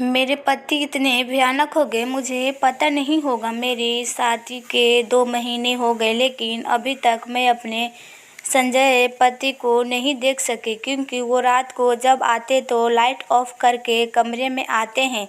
मेरे पति इतने भयानक हो गए, मुझे पता नहीं होगा। मेरी शादी के 2 महीने हो गए, लेकिन अभी तक मैं अपने संजय पति को नहीं देख सकी, क्योंकि वो रात को जब आते तो लाइट ऑफ करके कमरे में आते हैं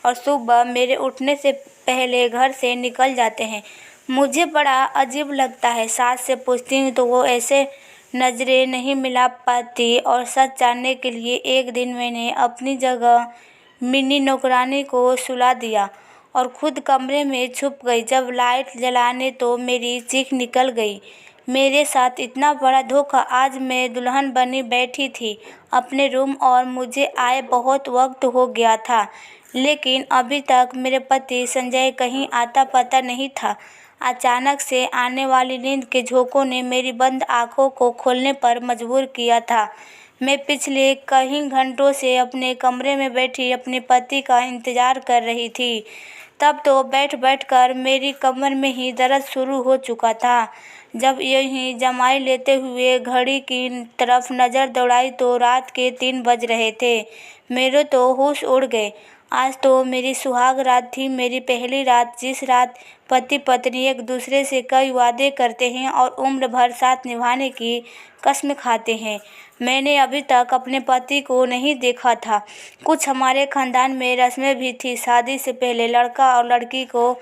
और सुबह मेरे उठने से पहले घर से निकल जाते हैं। मुझे बड़ा अजीब लगता है। सास से पूछती हूँ तो वो ऐसे नज़रें नहीं मिला पाती, और सच जानने के लिए एक दिन मैंने अपनी जगह मिनी नौकरानी को सुला दिया और खुद कमरे में छुप गई। जब लाइट जलाने तो मेरी चीख निकल गई। मेरे साथ इतना बड़ा धोखा। आज मैं दुल्हन बनी बैठी थी अपने रूम और मुझे आए बहुत वक्त हो गया था, लेकिन अभी तक मेरे पति संजय कहीं आता पता नहीं था। अचानक से आने वाली नींद के झोंकों ने मेरी बंद आंखों को खोलने पर मजबूर किया था। मैं पिछले कई घंटों से अपने कमरे में बैठी अपने पति का इंतज़ार कर रही थी। तब तो बैठ बैठ कर मेरी कमर में ही दर्द शुरू हो चुका था। जब यूं जमाई लेते हुए घड़ी की तरफ नज़र दौड़ाई तो रात के 3 बज रहे थे। मेरे तो होश उड़ गए। आज तो मेरी सुहाग रात थी, मेरी पहली रात, जिस रात पति पत्नी एक दूसरे से कई वादे करते हैं और उम्र भर साथ निभाने की कसम खाते हैं। मैंने अभी तक अपने पति को नहीं देखा था। कुछ हमारे खानदान में रस्में भी थी। शादी से पहले लड़का और लड़की को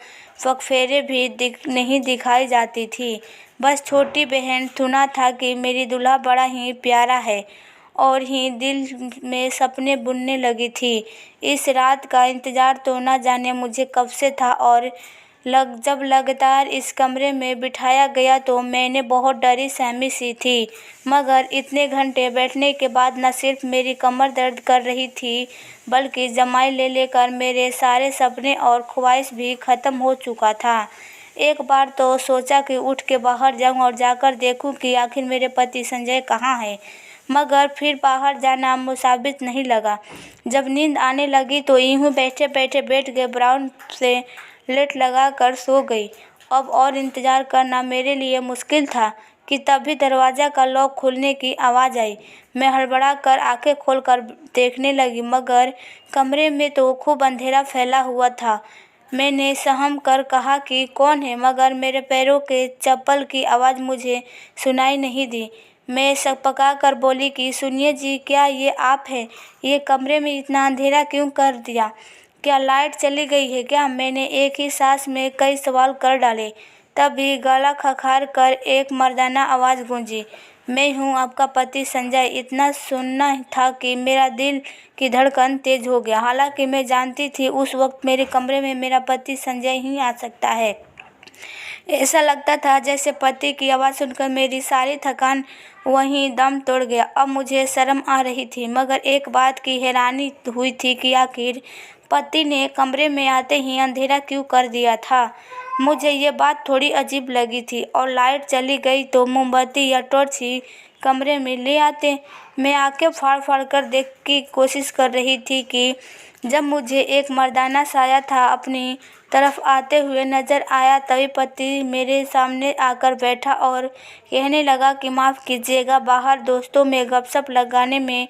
पगफेरे भी नहीं दिखाई जाती थी। बस छोटी बहन सुना था कि मेरी दूल्हा बड़ा ही प्यारा है, और ही दिल में सपने बुनने लगी थी। इस रात का इंतज़ार तो न जाने मुझे कब से था, और जब लगातार इस कमरे में बिठाया गया तो मैंने बहुत डरी सहमी सी थी। मगर इतने घंटे बैठने के बाद न सिर्फ मेरी कमर दर्द कर रही थी, बल्कि जमाई ले लेकर मेरे सारे सपने और ख्वाहिश भी ख़त्म हो चुका था। एक बार तो सोचा कि उठ के बाहर जाऊं और जाकर देखूं कि आखिर मेरे पति संजय कहाँ है, मगर फिर बाहर जाना मुसाबित नहीं लगा। जब नींद आने लगी तो यूं बैठे बैठे बेड के ब्राउन से लेट लगा कर सो गई। अब और इंतज़ार करना मेरे लिए मुश्किल था कि तभी दरवाज़ा का लॉक खुलने की आवाज़ आई। मैं हड़बड़ा कर आंखें खोलकर देखने लगी, मगर कमरे में तो खूब अंधेरा फैला हुआ था। मैंने सहम कर कहा कि कौन है, मगर मेरे पैरों के चप्पल की आवाज़ मुझे सुनाई नहीं दी। मैं सकपका कर बोली कि सुनिए जी, क्या ये आप हैं? ये कमरे में इतना अंधेरा क्यों कर दिया? क्या लाइट चली गई है क्या? मैंने एक ही सांस में कई सवाल कर डाले। तभी गला खखार कर एक मर्दाना आवाज़ गूंजी, मैं हूँ आपका पति संजय। इतना सुनना था कि मेरा दिल की धड़कन तेज हो गया। हालांकि मैं जानती थी उस वक्त मेरे कमरे में मेरा पति संजय ही आ सकता है। ऐसा लगता था जैसे पति की आवाज़ सुनकर मेरी सारी थकान वहीं दम तोड़ गया। अब मुझे शर्म आ रही थी, मगर एक बात की हैरानी हुई थी कि आखिर पति ने कमरे में आते ही अंधेरा क्यों कर दिया था। मुझे ये बात थोड़ी अजीब लगी थी, और लाइट चली गई तो मोमबत्ती या टॉर्च ही कमरे में ले आते। मैं आंखें फाड़ फाड़ कर देख की कोशिश कर रही थी कि जब मुझे एक मर्दाना साया था अपनी तरफ आते हुए नज़र आया, तभी पति मेरे सामने आकर बैठा और कहने लगा कि माफ़ कीजिएगा, बाहर दोस्तों में गपशप लगाने में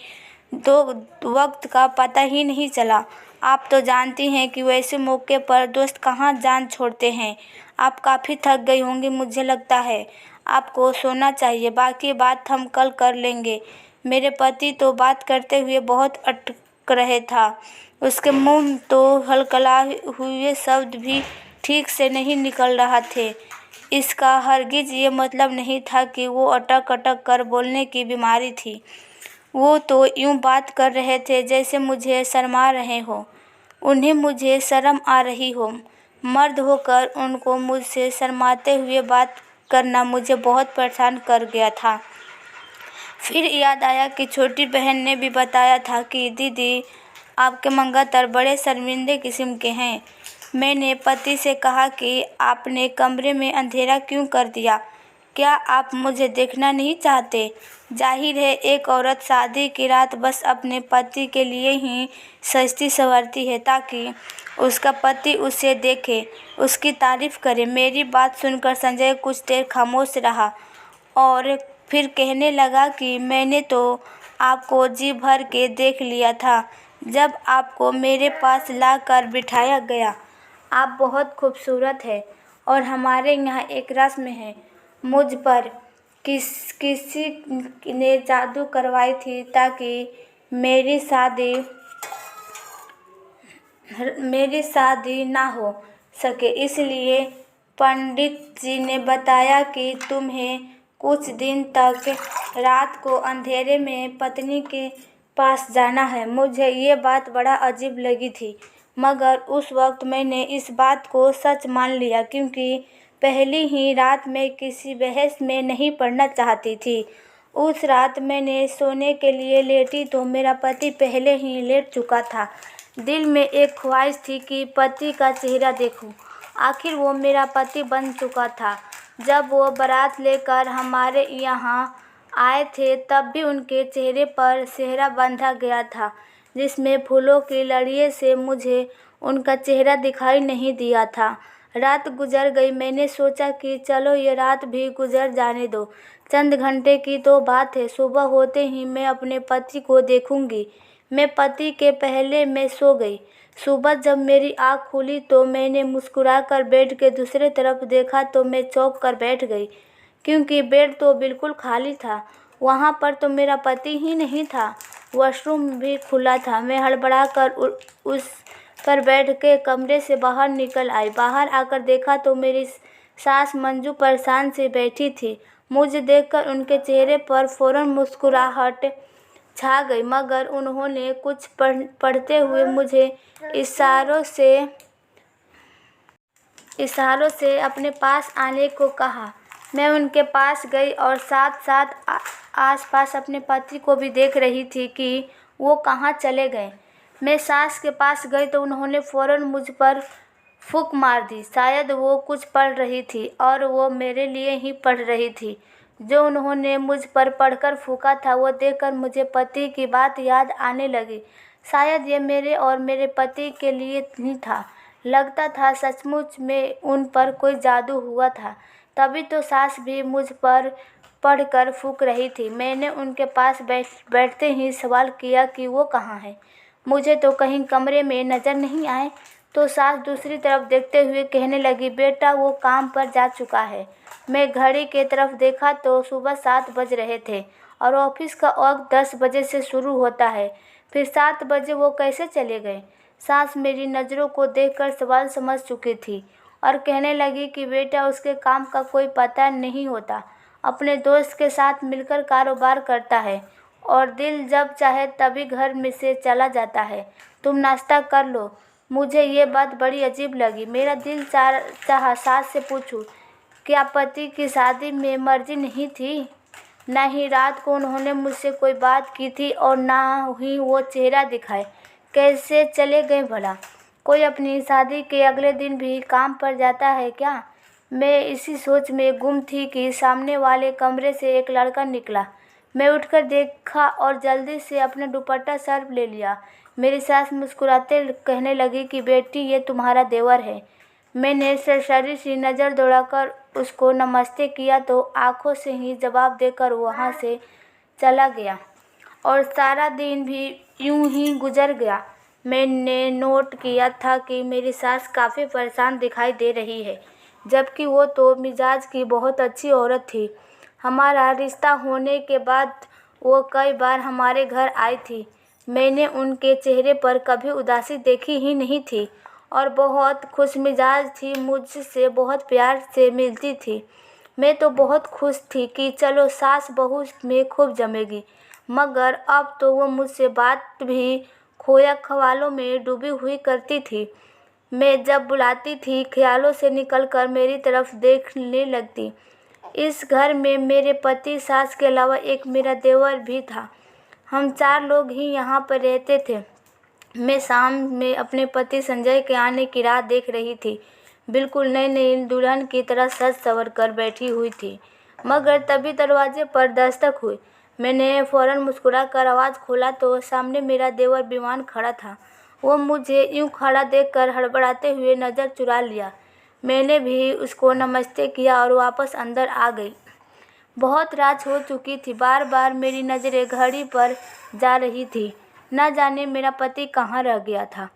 दो वक्त का पता ही नहीं चला। आप तो जानती हैं कि वैसे मौके पर दोस्त कहाँ जान छोड़ते हैं। आप काफ़ी थक गई होंगी, मुझे लगता है आपको सोना चाहिए, बाकी बात हम कल कर लेंगे। मेरे पति तो बात करते हुए बहुत अटक रहे था। उसके मुंह तो हलकला हुए शब्द भी ठीक से नहीं निकल रहा थे। इसका हरगिज ये मतलब नहीं था कि वो अटक अटक कर बोलने की बीमारी थी। वो तो यूं बात कर रहे थे जैसे मुझे शर्मा रहे हो, उन्हें मुझे शर्म आ रही हो। मर्द होकर उनको मुझसे शर्माते हुए बात करना मुझे बहुत परेशान कर गया था। फिर याद आया कि छोटी बहन ने भी बताया था कि दीदी, आपके मंगतर बड़े शर्मिंदे किस्म के हैं। मैंने पति से कहा कि आपने कमरे में अंधेरा क्यों कर दिया? क्या आप मुझे देखना नहीं चाहते? जाहिर है एक औरत शादी की रात बस अपने पति के लिए ही सजती संवरती है, ताकि उसका पति उसे देखे, उसकी तारीफ करे। मेरी बात सुनकर संजय कुछ देर खामोश रहा और फिर कहने लगा कि मैंने तो आपको जी भर के देख लिया था, जब आपको मेरे पास ला कर बिठाया गया। आप बहुत खूबसूरत हैं और हमारे यहाँ एक रस्म है, मुझ पर किसी ने जादू करवाई थी ताकि मेरी शादी ना हो सके। इसलिए पंडित जी ने बताया कि तुम्हें कुछ दिन तक रात को अंधेरे में पत्नी के पास जाना है। मुझे ये बात बड़ा अजीब लगी थी, मगर उस वक्त मैंने इस बात को सच मान लिया, क्योंकि पहली ही रात मैं किसी बहस में नहीं पड़ना चाहती थी। उस रात मैंने सोने के लिए लेटी तो मेरा पति पहले ही लेट चुका था। दिल में एक ख्वाहिश थी कि पति का चेहरा देखूं। आखिर वो मेरा पति बन चुका था। जब वो बारात लेकर हमारे यहाँ आए थे तब भी उनके चेहरे पर सेहरा बांधा गया था, जिसमें फूलों की लड़ियों से मुझे उनका चेहरा दिखाई नहीं दिया था। रात गुजर गई। मैंने सोचा कि चलो ये रात भी गुजर जाने दो, चंद घंटे की तो बात है। सुबह होते ही मैं अपने पति को देखूंगी। मैं पति के पहले मैं सो गई। सुबह जब मेरी आँख खुली तो मैंने मुस्कुराकर बेड के दूसरे तरफ देखा तो मैं चौंक कर बैठ गई, क्योंकि बेड तो बिल्कुल खाली था। वहाँ पर तो मेरा पति ही नहीं था। वॉशरूम भी खुला था। मैं हड़बड़ा कर उस पर बैठ के कमरे से बाहर निकल आई। बाहर आकर देखा तो मेरी सास मंजू परेशान से बैठी थी। मुझे देखकर उनके चेहरे पर फौरन मुस्कुराहट छा गई, मगर उन्होंने कुछ पढ़ते हुए मुझे इशारों से अपने पास आने को कहा। मैं उनके पास गई और साथ साथ आसपास अपने पति को भी देख रही थी कि वो कहाँ चले गए। मैं सास के पास गई तो उन्होंने फ़ौरन मुझ पर फूंक मार दी। शायद वो कुछ पढ़ रही थी और वो मेरे लिए ही पढ़ रही थी। जो उन्होंने मुझ पर पढ़कर फूंका था वो देखकर मुझे पति की बात याद आने लगी। शायद ये मेरे और मेरे पति के लिए ही था। लगता था सचमुच में उन पर कोई जादू हुआ था। तभी तो सास भी मुझ पर पढ़कर फूंक रही थी। मैंने उनके पास बैठते ही सवाल किया कि वो कहाँ है, मुझे तो कहीं कमरे में नज़र नहीं आए। तो सास दूसरी तरफ देखते हुए कहने लगी, बेटा वो काम पर जा चुका है। मैं घड़ी के तरफ देखा तो सुबह 7 बज रहे थे और ऑफिस का वक्त 10 बजे से शुरू होता है। फिर 7 बजे वो कैसे चले गए? सास मेरी नज़रों को देखकर सवाल समझ चुकी थी और कहने लगी कि बेटा उसके काम का कोई पता नहीं होता। अपने दोस्त के साथ मिलकर कारोबार करता है और दिल जब चाहे तभी घर में से चला जाता है। तुम नाश्ता कर लो। मुझे ये बात बड़ी अजीब लगी। मेरा दिल चाहा सास से पूछूं, क्या पति की शादी में मर्जी नहीं थी? न ही रात को उन्होंने मुझसे कोई बात की थी और ना ही वो चेहरा दिखाए। कैसे चले गए भला? कोई अपनी शादी के अगले दिन भी काम पर जाता है क्या? मैं इसी सोच में गुम थी कि सामने वाले कमरे से एक लड़का निकला। मैं उठकर देखा और जल्दी से अपना दुपट्टा सर ले लिया। मेरी सास मुस्कुराते कहने लगी कि बेटी ये तुम्हारा देवर है। मैंने सरसरी सी नज़र दौड़ाकर उसको नमस्ते किया तो आंखों से ही जवाब देकर वहाँ से चला गया और सारा दिन भी यूं ही गुजर गया। मैंने नोट किया था कि मेरी सास काफ़ी परेशान दिखाई दे रही है, जबकि वो तो मिजाज की बहुत अच्छी औरत थी। हमारा रिश्ता होने के बाद वो कई बार हमारे घर आई थी। मैंने उनके चेहरे पर कभी उदासी देखी ही नहीं थी और बहुत खुशमिजाज थी, मुझसे बहुत प्यार से मिलती थी। मैं तो बहुत खुश थी कि चलो सास बहू में खूब जमेगी, मगर अब तो वो मुझसे बात भी खोया ख्यालों में डूबी हुई करती थी। मैं जब बुलाती थी ख्यालों से निकलकर मेरी तरफ देखने लगती। इस घर में मेरे पति सास के अलावा एक मेरा देवर भी था। हम 4 लोग ही यहाँ पर रहते थे। मैं शाम में अपने पति संजय के आने की राह देख रही थी। बिल्कुल नई नई दुल्हन की तरह सज संवर कर बैठी हुई थी, मगर तभी दरवाजे पर दस्तक हुई। मैंने फ़ौरन मुस्कुरा कर आवाज़ खोला तो सामने मेरा देवर विमान खड़ा था। वो मुझे यूं खड़ा देखकर हड़बड़ाते हुए नज़र चुरा लिया। मैंने भी उसको नमस्ते किया और वापस अंदर आ गई। बहुत रात हो चुकी थी। बार बार मेरी नज़रें घड़ी पर जा रही थी। न जाने मेरा पति कहाँ रह गया था।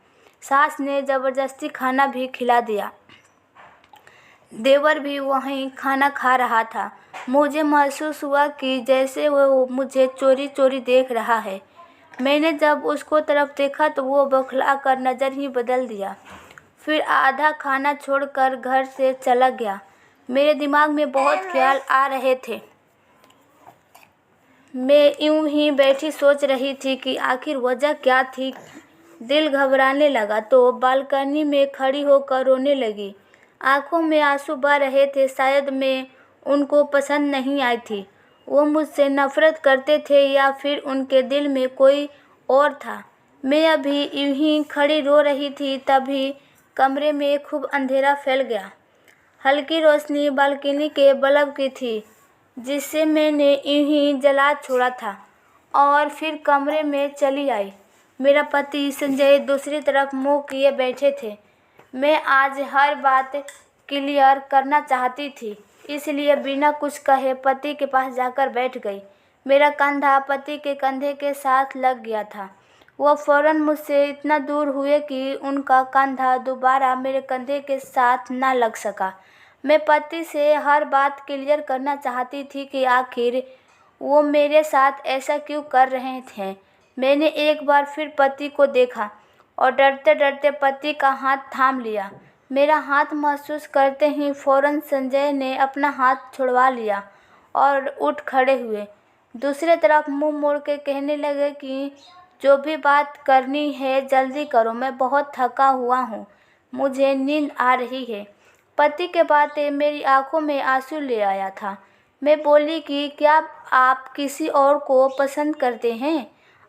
सास ने ज़बरदस्ती खाना भी खिला दिया। देवर भी वहीं खाना खा रहा था। मुझे महसूस हुआ कि जैसे वो मुझे चोरी चोरी देख रहा है। मैंने जब उसको तरफ देखा तो वो बौखला कर नज़र ही बदल दिया। फिर आधा खाना छोड़कर घर से चला गया। मेरे दिमाग में बहुत ख्याल आ रहे थे। मैं यूं ही बैठी सोच रही थी कि आखिर वजह क्या थी। दिल घबराने लगा तो बालकनी में खड़ी होकर रोने लगी। आंखों में आंसू बह रहे थे। शायद मैं उनको पसंद नहीं आई थी। वो मुझसे नफरत करते थे या फिर उनके दिल में कोई और था। मैं अभी यूं ही खड़ी रो रही थी, तभी कमरे में खूब अंधेरा फैल गया। हल्की रोशनी बालकनी के बल्ब की थी, जिसे मैंने यूं ही जला छोड़ा था और फिर कमरे में चली आई। मेरा पति संजय दूसरी तरफ मुंह किए बैठे थे। मैं आज हर बात क्लियर करना चाहती थी, इसलिए बिना कुछ कहे पति के पास जाकर बैठ गई। मेरा कंधा पति के कंधे के साथ लग गया था। वो फौरन मुझसे इतना दूर हुए कि उनका कंधा दोबारा मेरे कंधे के साथ न लग सका। मैं पति से हर बात क्लियर करना चाहती थी कि आखिर वो मेरे साथ ऐसा क्यों कर रहे थे। मैंने एक बार फिर पति को देखा और डरते डरते पति का हाथ थाम लिया। मेरा हाथ महसूस करते ही फौरन संजय ने अपना हाथ छुड़वा लिया और उठ खड़े हुए। दूसरी तरफ मुंह मोड़ के कहने लगे कि जो भी बात करनी है जल्दी करो, मैं बहुत थका हुआ हूँ, मुझे नींद आ रही है। पति के बातें मेरी आंखों में आंसू ले आया था। मैं बोली कि क्या आप किसी और को पसंद करते हैं?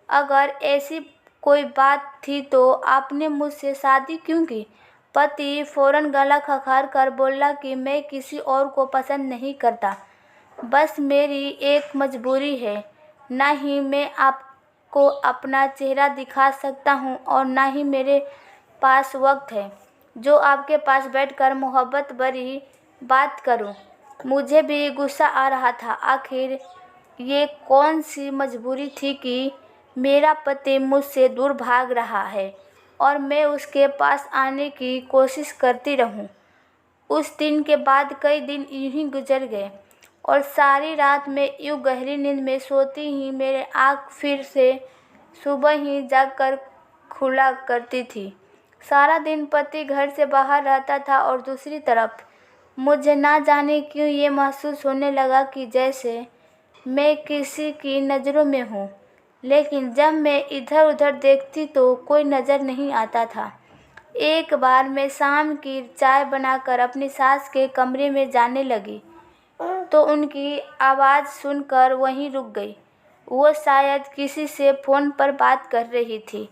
अगर ऐसी कोई बात थी तो आपने मुझसे शादी क्यों की? पति फौरन गला खखार कर बोला कि मैं किसी और को पसंद नहीं करता, बस मेरी एक मजबूरी है। ना ही मैं आपको अपना चेहरा दिखा सकता हूँ और ना ही मेरे पास वक्त है जो आपके पास बैठकर मोहब्बत भरी बात करूं। मुझे भी गुस्सा आ रहा था। आखिर ये कौन सी मजबूरी थी कि मेरा पति मुझसे दूर भाग रहा है और मैं उसके पास आने की कोशिश करती रहूं। उस दिन के बाद कई दिन यूं ही गुजर गए और सारी रात में यूं गहरी नींद में सोती ही मेरे आँख फिर से सुबह ही जागकर खुला करती थी। सारा दिन पति घर से बाहर रहता था और दूसरी तरफ मुझे ना जाने क्यों ये महसूस होने लगा कि जैसे मैं किसी की नज़रों में हूँ। लेकिन जब मैं इधर उधर देखती तो कोई नज़र नहीं आता था। एक बार मैं शाम की चाय बनाकर अपनी सास के कमरे में जाने लगी तो उनकी आवाज़ सुनकर वहीं रुक गई। वो शायद किसी से फ़ोन पर बात कर रही थी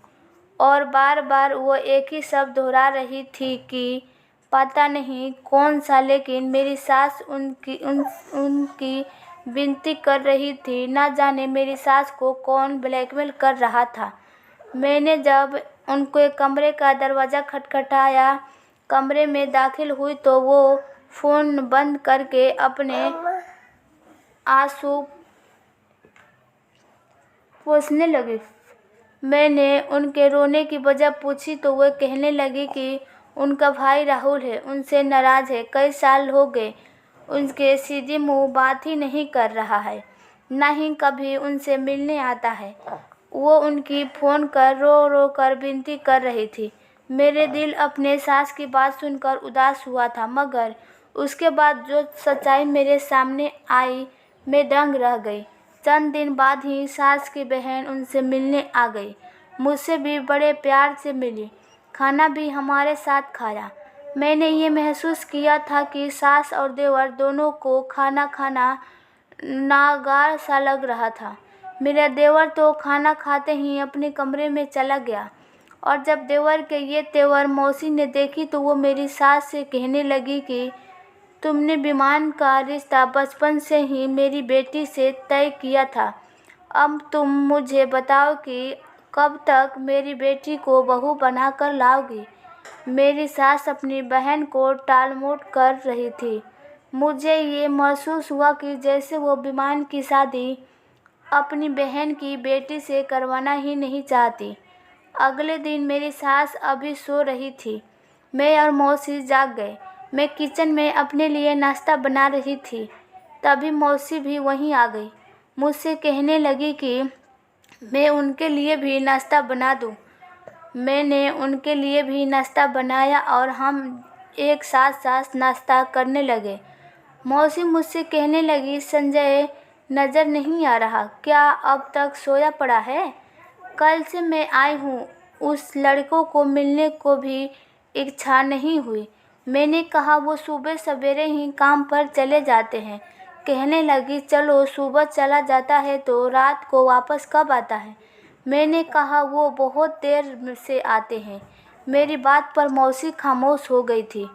और बार बार वो एक ही शब्द दोहरा रही थी कि पता नहीं कौन सा, लेकिन मेरी सास उनकी विनती कर रही थी। ना जाने मेरी सास को कौन ब्लैकमेल कर रहा था। मैंने जब उनके कमरे का दरवाज़ा खटखटाया, कमरे में दाखिल हुई तो वो फ़ोन बंद करके अपने आंसू पोंछने लगी। मैंने उनके रोने की वजह पूछी तो वो कहने लगी कि उनका भाई राहुल है, उनसे नाराज़ है। कई साल हो गए उनके सीधे मुंह बात ही नहीं कर रहा है, ना ही कभी उनसे मिलने आता है। वो उनकी फ़ोन कर रो रो कर विनती कर रही थी। मेरे दिल अपने सास की बात सुनकर उदास हुआ था, मगर उसके बाद जो सच्चाई मेरे सामने आई मैं दंग रह गई। चंद दिन बाद ही सास की बहन उनसे मिलने आ गई। मुझसे भी बड़े प्यार से मिली, खाना भी हमारे साथ खाया। मैंने ये महसूस किया था कि सास और देवर दोनों को खाना खाना नागार सा लग रहा था। मेरा देवर तो खाना खाते ही अपने कमरे में चला गया और जब देवर के ये तेवर मौसी ने देखी तो वो मेरी सास से कहने लगी कि तुमने विमान का रिश्ता बचपन से ही मेरी बेटी से तय किया था। अब तुम मुझे बताओ कि कब तक मेरी बेटी को बहू बनाकर लाओगी। मेरी सास अपनी बहन को टालमटोल कर रही थी। मुझे ये महसूस हुआ कि जैसे वो विमान की शादी अपनी बहन की बेटी से करवाना ही नहीं चाहती। अगले दिन मेरी सास अभी सो रही थी। मैं और मौसी जाग गए। मैं किचन में अपने लिए नाश्ता बना रही थी, तभी मौसी भी वहीं आ गई। मुझसे कहने लगी कि मैं उनके लिए भी नाश्ता बना दूं। मैंने उनके लिए भी नाश्ता बनाया और हम एक साथ साथ नाश्ता करने लगे। मौसी मुझसे कहने लगी, संजय नज़र नहीं आ रहा, क्या अब तक सोया पड़ा है? कल से मैं आई हूँ, उस लड़कों को मिलने को भी इच्छा नहीं हुई। मैंने कहा वो सुबह सवेरे ही काम पर चले जाते हैं। कहने लगी, चलो सुबह चला जाता है तो रात को वापस कब आता है? मैंने कहा वो बहुत देर से आते हैं। मेरी बात पर मौसी खामोश हो गई थी।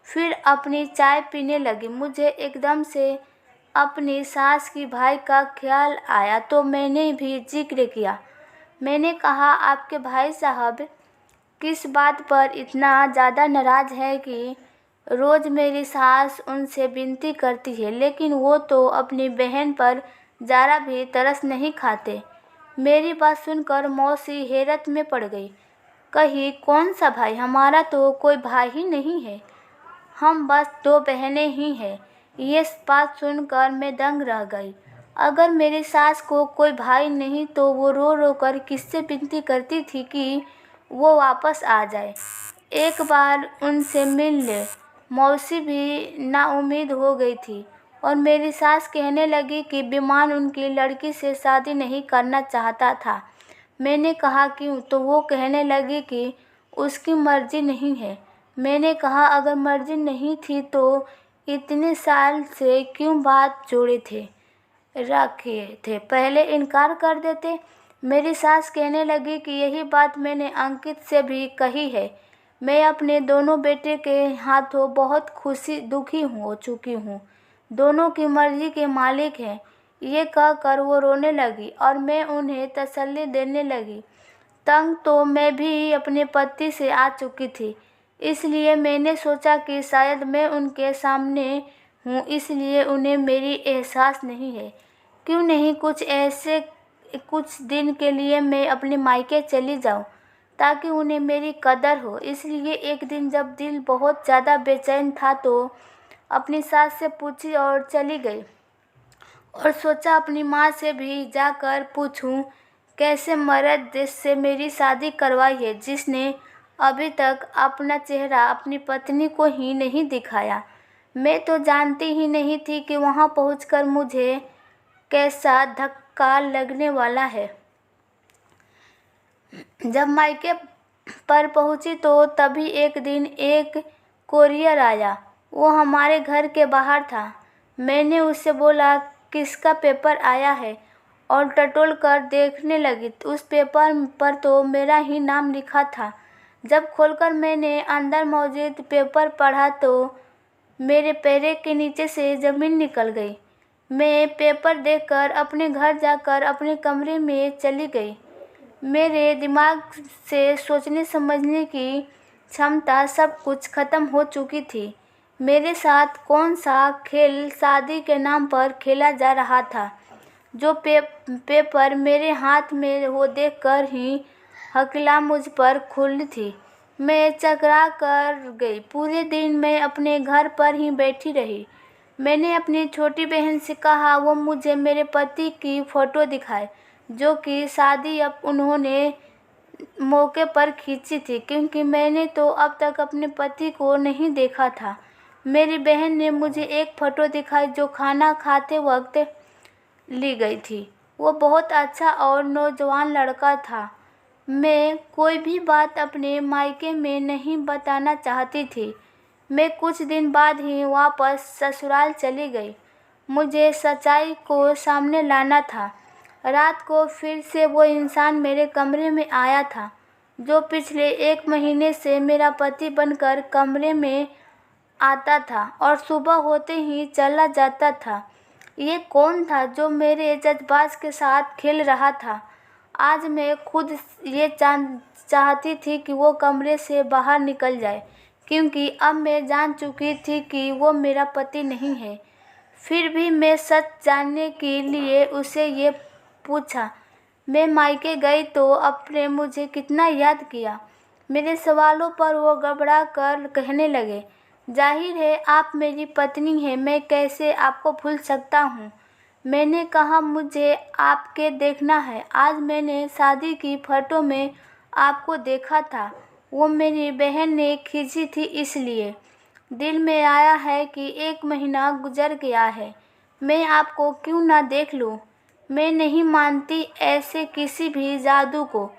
फिर अपनी चाय पीने लगी। मुझे एकदम से अपनी सास की भाई का ख्याल आया तो मैंने भी जिक्र किया। मैंने कहा, आपके भाई साहब किस बात पर इतना ज़्यादा नाराज़ है कि रोज़ मेरी सास उनसे विनती करती है, लेकिन वो तो अपनी बहन पर ज़रा भी तरस नहीं खाते। मेरी बात सुनकर मौसी हैरत में पड़ गई। कही, कौन सा भाई? हमारा तो कोई भाई ही नहीं है, हम बस दो बहनें ही हैं। ये बात सुनकर मैं दंग रह गई। अगर मेरी सास को कोई भाई नहीं तो वो रो रो कर किससे विनती करती थी कि वो वापस आ जाए, एक बार उनसे मिल ले। मौसी भी नाउम्मीद हो गई थी और मेरी सास कहने लगी कि विमान उनकी लड़की से शादी नहीं करना चाहता था। मैंने कहा, क्यों? तो वो कहने लगी कि उसकी मर्जी नहीं है। मैंने कहा, अगर मर्जी नहीं थी तो इतने साल से क्यों बात जोड़े थे रखे थे, पहले इनकार कर देते। मेरी सास कहने लगी कि यही बात मैंने अंकित से भी कही है। मैं अपने दोनों बेटे के हाथों बहुत दुखी हो चुकी हूँ। दोनों की मर्जी के मालिक हैं। ये कहकर वो रोने लगी और मैं उन्हें तसल्ली देने लगी। तंग तो मैं भी अपने पति से आ चुकी थी, इसलिए मैंने सोचा कि शायद मैं उनके सामने हूँ, इसलिए उन्हें मेरी एहसास नहीं है। क्यों नहीं कुछ दिन के लिए मैं अपने मायके चली जाऊँ ताकि उन्हें मेरी कदर हो। इसलिए एक दिन जब दिल बहुत ज़्यादा बेचैन था तो अपनी सास से पूछी और चली गई और सोचा अपनी माँ से भी जाकर पूछूं कैसे मर्द से मेरी शादी करवाई है जिसने अभी तक अपना चेहरा अपनी पत्नी को ही नहीं दिखाया। मैं तो जानती ही नहीं थी कि वहाँ पहुँचकर मुझे कैसा धक्का लगने वाला है। जब मायके पर पहुंची तो तभी एक दिन एक कोरियर आया। वो हमारे घर के बाहर था। मैंने उससे बोला, किसका पेपर आया है, और टटोल कर देखने लगी। उस पेपर पर तो मेरा ही नाम लिखा था। जब खोलकर मैंने अंदर मौजूद पेपर पढ़ा तो मेरे पैर के नीचे से ज़मीन निकल गई। मैं पेपर देखकर अपने घर जाकर अपने कमरे में चली गई। मेरे दिमाग से सोचने समझने की क्षमता सब कुछ खत्म हो चुकी थी। मेरे साथ कौन सा खेल शादी के नाम पर खेला जा रहा था? जो पेपर मेरे हाथ में वो देखकर ही हकला मुझ पर खुली थी। मैं चकरा कर गई। पूरे दिन मैं अपने घर पर ही बैठी रही। मैंने अपनी छोटी बहन से कहा वो मुझे मेरे पति की फ़ोटो दिखाए, जो कि शादी अब उन्होंने मौके पर खींची थी, क्योंकि मैंने तो अब तक अपने पति को नहीं देखा था। मेरी बहन ने मुझे एक फ़ोटो दिखाई जो खाना खाते वक्त ली गई थी। वो बहुत अच्छा और नौजवान लड़का था। मैं कोई भी बात अपने मायके में नहीं बताना चाहती थी। मैं कुछ दिन बाद ही वापस ससुराल चली गई। मुझे सच्चाई को सामने लाना था। रात को फिर से वो इंसान मेरे कमरे में आया था जो पिछले 1 महीने से मेरा पति बनकर कमरे में आता था और सुबह होते ही चला जाता था। ये कौन था जो मेरे जज्बात के साथ खेल रहा था? आज मैं खुद ये चाहती थी कि वो कमरे से बाहर निकल जाए, क्योंकि अब मैं जान चुकी थी कि वो मेरा पति नहीं है। फिर भी मैं सच जानने के लिए उसे ये पूछा। मैं मायके गई तो आपने मुझे कितना याद किया। मेरे सवालों पर वो घबरा कर कहने लगे, जाहिर है आप मेरी पत्नी हैं, मैं कैसे आपको भूल सकता हूँ। मैंने कहा, मुझे आपके देखना है। आज मैंने शादी की फ़ोटो में आपको देखा था, वो मेरी बहन ने खींची थी, इसलिए दिल में आया है कि 1 महीना गुजर गया है, मैं आपको क्यों ना देख लूँ। मैं नहीं मानती ऐसे किसी भी जादू को।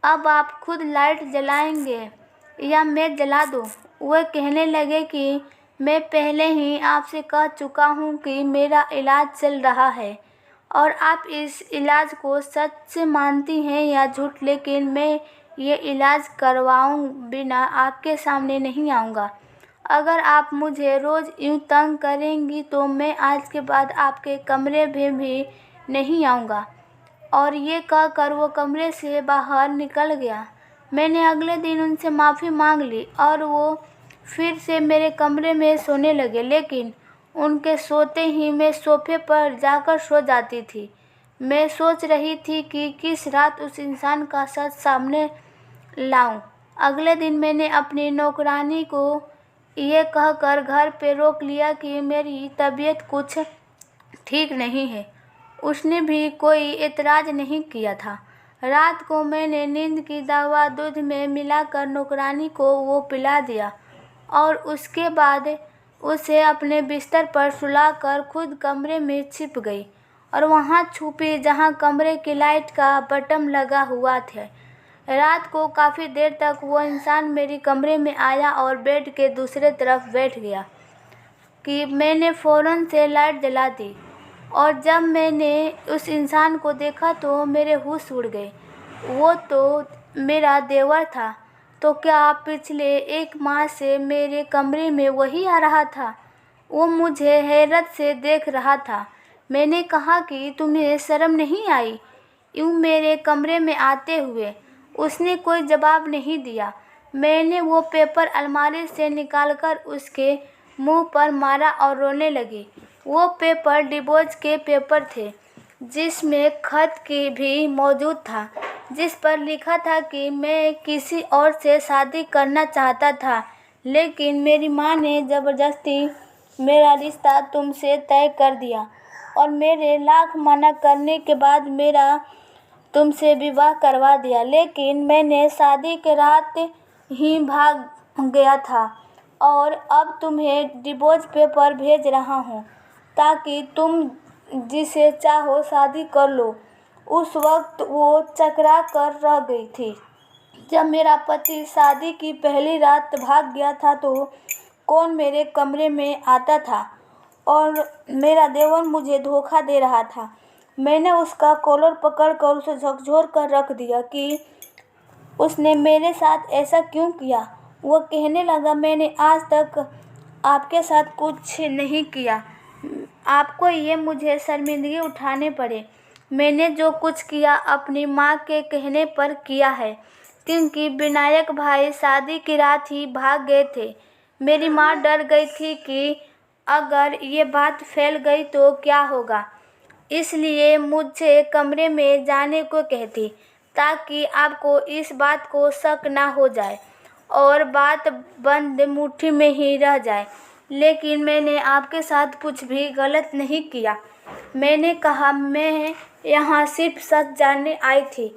अब आप खुद लाइट जलाएंगे या मैं जला दूँ? वह कहने लगे कि मैं पहले ही आपसे कह चुका हूँ कि मेरा इलाज चल रहा है और आप इस इलाज को सच से मानती हैं या झूठ, लेकिन मैं ये इलाज करवाऊँ बिना आपके सामने नहीं आऊँगा। अगर आप मुझे रोज़ यूँ तंग करेंगी तो मैं आज के बाद आपके कमरे में भी नहीं आऊँगा। और ये कहकर वो कमरे से बाहर निकल गया। मैंने अगले दिन उनसे माफ़ी मांग ली और वो फिर से मेरे कमरे में सोने लगे, लेकिन उनके सोते ही मैं सोफे पर जाकर सो जाती थी। मैं सोच रही थी कि किस रात उस इंसान का सच सामने लाऊं। अगले दिन मैंने अपनी नौकरानी को ये कहकर घर पे रोक लिया कि मेरी तबीयत कुछ ठीक नहीं है। उसने भी कोई एतराज़ नहीं किया था। रात को मैंने नींद की दवा दूध में मिलाकर नौकरानी को वो पिला दिया और उसके बाद उसे अपने बिस्तर पर सुलाकर खुद कमरे में छिप गई और वहाँ छुपी जहाँ कमरे की लाइट का बटन लगा हुआ था। रात को काफ़ी देर तक वो इंसान मेरे कमरे में आया और बेड के दूसरे तरफ बैठ गया कि मैंने फ़ौरन से लाइट जला दी और जब मैंने उस इंसान को देखा तो मेरे होश उड़ गए। वो तो मेरा देवर था। तो क्या पिछले 1 माह से मेरे कमरे में वही आ रहा था? वो मुझे हैरत से देख रहा था। मैंने कहा कि तुम्हें शर्म नहीं आई यूँ मेरे कमरे में आते हुए? उसने कोई जवाब नहीं दिया। मैंने वो पेपर अलमारी से निकालकर उसके मुंह पर मारा और रोने लगी। वो पेपर डिवोर्स के पेपर थे, जिसमें खत की भी मौजूद था, जिस पर लिखा था कि मैं किसी और से शादी करना चाहता था, लेकिन मेरी माँ ने ज़बरदस्ती मेरा रिश्ता तुमसे तय कर दिया और मेरे लाख मना करने के बाद मेरा तुमसे विवाह करवा दिया। लेकिन मैंने शादी के रात ही भाग गया था और अब तुम्हें डिवोर्स पेपर भेज रहा हूँ ताकि तुम जिसे चाहो शादी कर लो। उस वक्त वो चकरा कर रह गई थी। जब मेरा पति शादी की पहली रात भाग गया था तो कौन मेरे कमरे में आता था और मेरा देवर मुझे धोखा दे रहा था। मैंने उसका कॉलर पकड़कर उसे झकझोर कर रख दिया कि उसने मेरे साथ ऐसा क्यों किया। वो कहने लगा, मैंने आज तक आपके साथ कुछ नहीं किया, आपको ये मुझे शर्मिंदगी उठाने पड़े। मैंने जो कुछ किया अपनी माँ के कहने पर किया है, क्योंकि विनायक भाई शादी की रात ही भाग गए थे। मेरी माँ डर गई थी कि अगर ये बात फैल गई तो क्या होगा, इसलिए मुझे कमरे में जाने को कहती ताकि आपको इस बात को शक ना हो जाए और बात बंद मुट्ठी में ही रह जाए। लेकिन मैंने आपके साथ कुछ भी गलत नहीं किया। मैंने कहा, मैं यहाँ सिर्फ सच जानने आई थी।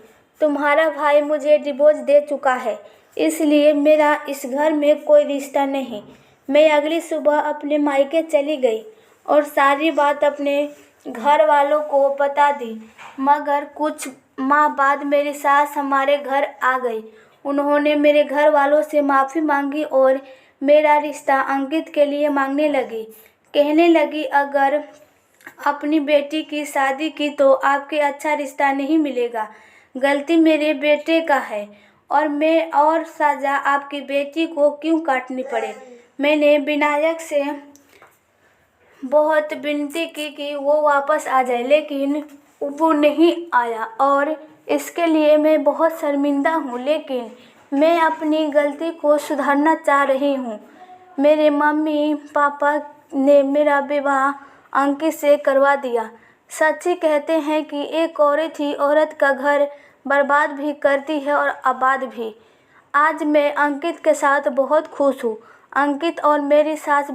तुम्हारा भाई मुझे डिवोर्स दे चुका है, इसलिए मेरा इस घर में कोई रिश्ता नहीं। मैं अगली सुबह अपने मायके चली गई और सारी बात अपने घर वालों को बता दी। मगर कुछ माह बाद मेरी सास हमारे घर आ गई। उन्होंने मेरे घर वालों से माफ़ी मांगी और मेरा रिश्ता अंकित के लिए मांगने लगी। कहने लगी, अगर अपनी बेटी की शादी की तो आपके अच्छा रिश्ता नहीं मिलेगा। गलती मेरे बेटे का है और मैं और सजा आपकी बेटी को क्यों काटनी पड़े। मैंने विनायक से बहुत विनती की कि वो वापस आ जाए, लेकिन वो नहीं आया और इसके लिए मैं बहुत शर्मिंदा हूँ। लेकिन मैं अपनी गलती को सुधारना चाह रही हूँ। मेरे मम्मी पापा ने मेरा विवाह अंकित से करवा दिया। सच्ची कहते हैं कि एक औरत ही औरत का घर बर्बाद भी करती है और आबाद भी। आज मैं अंकित के साथ बहुत खुश हूँ। अंकित और मेरी सास